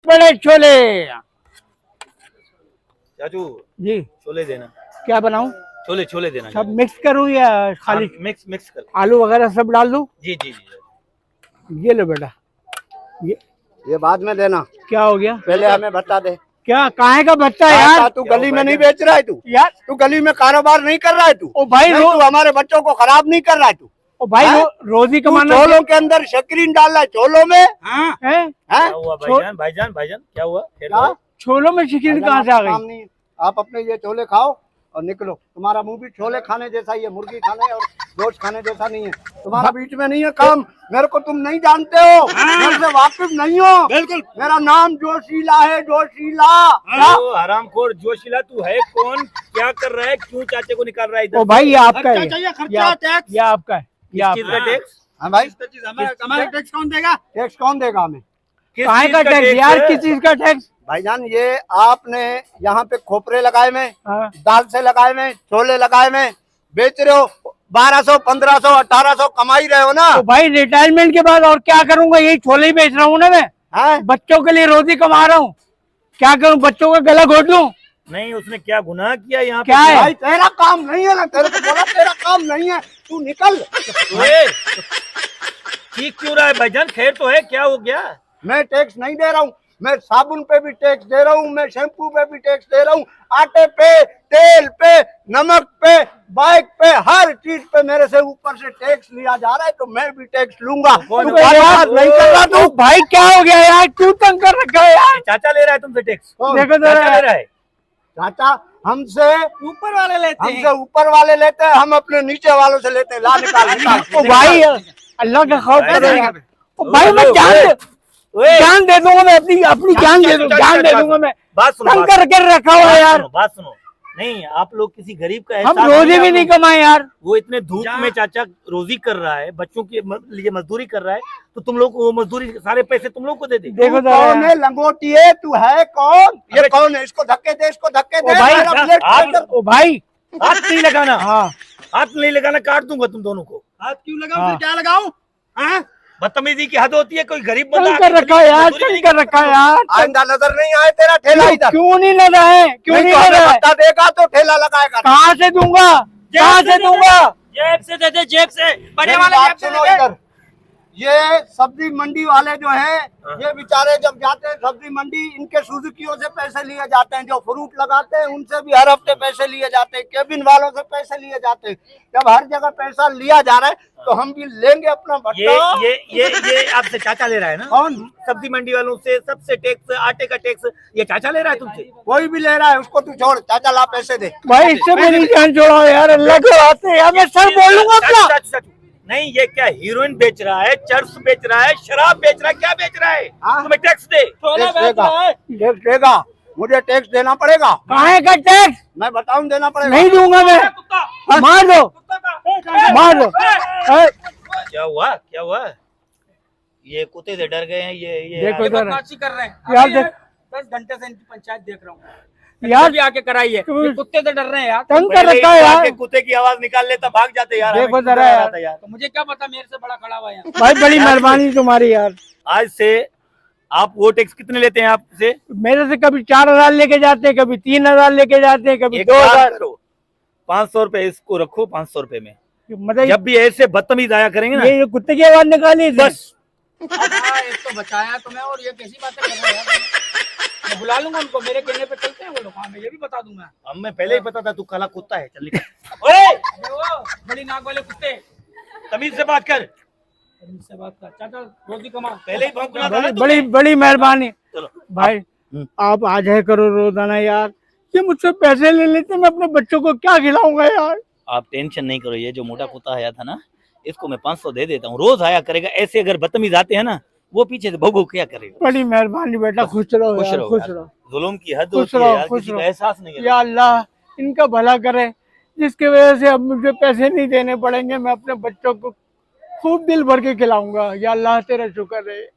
बड़े छोले। चाचू जी छोले देना। क्या बनाऊं? छोले छोले देना। सब मिक्स करूं या खाली? हाँ, मिक्स मिक्स कर। आलू वगैरह सब डाल दूं? जी जी जी। ये लो बेटा। ये बाद में देना। क्या हो गया? पहले हमें बता दे। क्या काहे का बच्चा है यार? तू गली में नहीं बेच रहा है तू? यार तू गली में कारोबार नहीं कर रहा है तू? ओ भाई नहीं, तू हमारे बच्चों को खराब नहीं कर रहा है तू? ओ भाई हैं? रोजी तू कमाना चोलों के अंदर शक्करीन डाल रहा है चोलों में? है? क्या हुआ भाईजान? भाईजान भाईजान क्या हुआ? क्या? छोलों में शिकिन कहाँ से आ काम गई? नहीं। आप अपने ये छोले खाओ और निकलो। तुम्हारा मुंह भी छोले खाने जैसा ही है, मुर्गी खाने और गोश्त खाने जैसा नहीं है। तुम्हारा बीच में नहीं है काम। मेरे को तुम नहीं जानते हो, मेरे से वाकिफ नहीं हो। बिल्कुल। मेरा नाम जोशीला है, जोशीला। ओ हरामखोर जोशीला, तू है कौन? क्या कर रहा है? क्यों चाचे को निकाल रहा है इधर? ओ भाई ये आपका है, खर्चा टैक्स। ये आपका है, ये किस चीज आपका का है। टैक्स? हाँ भाई, हमारा टैक्स कौन देगा? टैक्स कौन देगा हमें? किस काहे चीज का टैक्स यार? है? किस चीज का टैक्स? भाईजान ये आपने यहाँ पे खोपरे लगाए में, हाँ। दाल से लगाए में, छोले लगाए में, बेच रहे हो 1200, 1500, 1800 कमाई रहे हो ना? तो भाई रिटायरमेंट के बाद और क्या करूंगा? यही छोले ही बेच रहा हूँ ना मैं। हैं? बच्चों के लिए रोजी कमा रहा हूँ। क्या करूँ? बच्चों का गला घोट दूं? नहीं, उसने क्या गुनाह किया यहाँ पे? क्या है? भाई तेरा काम नहीं है ना, तेरे को बोला तेरा काम नहीं है, तू निकल। ओए, चीख क्यों रहा है भाईजान? खैर तो है, क्या हो गया? मैं टैक्स नहीं दे रहा हूँ। मैं साबुन पे भी टैक्स दे रहा हूँ, मैं शैम्पू पे भी टैक्स दे रहा हूँ, आटे पे, तेल पे, नमक पे, बाइक पे, हर चीज पे मेरे से ऊपर से टैक्स लिया जा रहा है, तो मैं भी टैक्स लूंगा। कौन- तू बात नहीं कर रहा तो तू? भाई क्या हो गया यार? क्यों तंग कर रखा है यार? चाचा ले रहा है तुमसे टैक्स? देखो चाचा ले जरा, रहा है? चाचा हमसे ऊपर वाले लेते हमसे ऊपर वाले लेते हैं, हम अपने नीचे वालों से लेते हैं। ला निकाल निकाल। ओ भाई अल्लाह का खौफ भाई, करो भाई, यार। ओ भाई मैं जान दे दूंगा, मैं अपनी अपनी जान दे दूंगा, जान दे दूंगा मैं। बात सुनो, तंग बात कर के रखा हुआ है यार। बात सुनो। नहीं, आप लोग किसी गरीब का हम एहसास रोजी आप भी नहीं लोग- कमाए यार। वो इतने धूप में चाचा रोजी कर रहा है, बच्चों के लिए मजदूरी कर रहा है, तो तुम लोग को वो मजदूरी सारे पैसे तुम लोग को दे दे। देखो तू कौन है? लंगोटिए तू है कौन? ये अबे- कौन है? इसको धक्के दे, इसको धक्के दे। भाई, मेरा ब्लड प्रेशर- ओ भाई हाथ नहीं लगाना। हाँ हाथ नहीं लगाना, काट दूंगा तुम दोनों को। हाथ क्यों लगाऊं? हाँ। फिर क्या लगाऊं? हाँ? बदतमीजी की हद होती है। कोई गरीब बंदा तंग कर आके रखा है यार, मजदूरी तंग नहीं कर रखा है यार। आइंदा नजर नहीं आए तेरा ठेला इधर। क्यों नहीं लगा है? क्यों नहीं तो हमें लगा है? पता देगा तो ठेला लगाएगा। कहाँ से दूंगा? कहाँ से दूंगा? जेब से दे दे, जेब से। बड़े मेरी वाले बात जेब से सुनो दे दे। इधर। ये सब्जी मंडी वाले जो हैं, ये बेचारे जब जाते हैं सब्जी मंडी, इनके सुजुकियों से पैसे लिए जाते हैं। जो फ्रूट लगाते हैं उनसे भी हर हफ्ते पैसे लिए जाते हैं। केबिन वालों से पैसे लिए जाते हैं। जब हर जगह पैसा लिया जा रहा है तो हम भी लेंगे अपना ये भट्टा। ये आपसे चाचा ले रहा है ना? कौन? सब्जी मंडी वालों से सबसे टैक्स, आटे का टैक्स ये चाचा ले रहा है तुमसे? कोई भी ले रहा है उसको तू छोड़। चाचा ला पैसे दे। भाई इससे मेरी जान छोड़ाओ यार, अल्लाह के वास्ते यार। मैं सर बोलूंगा अपना। चाचू, नहीं, ये क्या हीरोइन बेच रहा है, चर्स बेच रहा है, शराब बेच रहा है, क्या बेच रहा है? हाँ? तुम्हें टैक्स दे। टैक्स देगा, टैक्स देगा। मुझे टैक्स देना पड़ेगा। काहे का टैक्स? मैं बताऊं देना पड़ेगा। नहीं दूंगा मैं। मार दो, मार दो। क्या हुआ? क्या हुआ? ये कुत्ते से डर गए हैं। ये देखो यार, इधर बदमाशी कर रहे हैं। यार अभी देख- 10 घंटे से इनकी पंचायत देख रहा हूँ। यार भी आके कराई है। ये कुत्ते से डर रहे हैं यार। तंग कर पहले रखा है इनको यार। आके कुत्ते की आवाज निकाल लेता, भाग जाते यार। देखो हमें जरा क्यों डरा यार। था यार। तो मुझे क्या पता, मेरे से बड़ा खड़ा हुआ है यहाँ। भाई बड़ी मेहरबानी तुम्हारी यार। आज से आप वो टैक्स कितने लेते हैं आपसे? मेरे से कभी 4,000 लेके जाते हैं, कभी 3,000 लेके जाते हैं, कभी एक काम 2,000। करो, 500 रुपए इसको रखो, 500 रुपए में। मतलब जब भी ऐसे बदतमीज आया करेंगे ना, ये कुत्ते की आवाज निकाली इसने। बस हाँ, एक तो बचाया तुम्हें और ये कैसी बातें कर रहे हो यार। मैं बुला लूंगा उनको, मेरे कहने पे चलते हैं वो लोग। हाँ, मैं ये भी बता दूंगा। हमें पहले ही पता था तू काला कुत्ता है। चल निकल। ओए, अबे वो बड़ी नाक वाले कुत्ते। तमीज से बात कर। इनसे बात कर चाचा, रोटी कमा। पहले ही भौंकना था ना बड़ी तुमने। बड़ी बड़ी मेहरबानी चलो भाई। आप आ जाए करो रोजाना यार। ये मुझसे पैसे ले लेते, मैं अपने बच्चों को क्या खिलाऊंगा यार। आप टेंशन नहीं करो। ये जो मोटा कुत्ता आया था ना, इसको मैं 500 दे देता हूँ, रोज आया करेगा। ऐसे अगर बदतमीज आते हैं ना, वो पीछे से भोगो क्या करेगा। बड़ी मेहरबानी बेटा, खुश रहो खुश यार, रहो खुश यार। रहो। जुल्म की हद खुश होती है रहो, यार, खुश किसी रहो। का एहसास नहीं है। या अल्लाह इनका भला करे, जिसकी वजह से अब मुझे पैसे नहीं देने पड़ेंगे। मैं अपने बच्चों को खूब दिल भर के खिलाऊंगा। या अल्लाह तेरा शुक्र है।